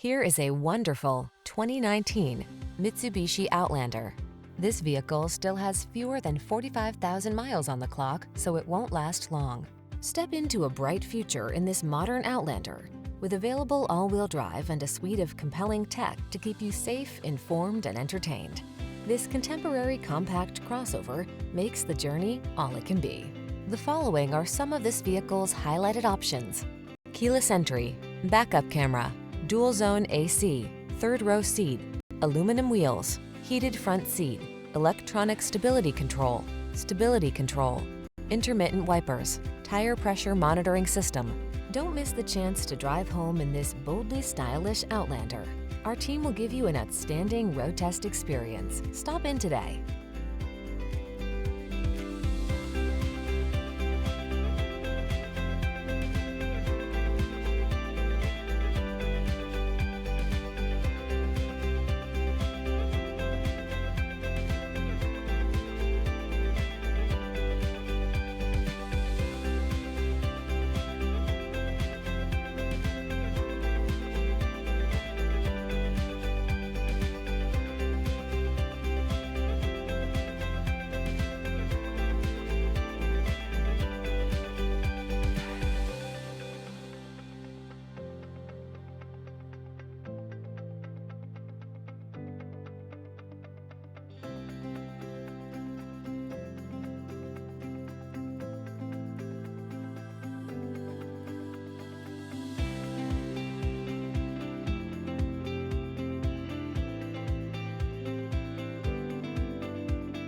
Here is a wonderful 2019 Mitsubishi Outlander. This vehicle still has fewer than 45,000 miles on the clock, so it won't last long. Step into a bright future in this modern Outlander. With available all-wheel drive and a suite of compelling tech to keep you safe, informed, and entertained. This contemporary compact crossover makes the journey all it can be. The following are some of this vehicle's highlighted options: keyless entry, backup camera, dual zone AC, third row seat, aluminum wheels, heated front seat, electronic stability control, intermittent wipers, tire pressure monitoring system. Don't miss the chance to drive home in this boldly stylish Outlander. Our team will give you an outstanding road test experience. Stop in today.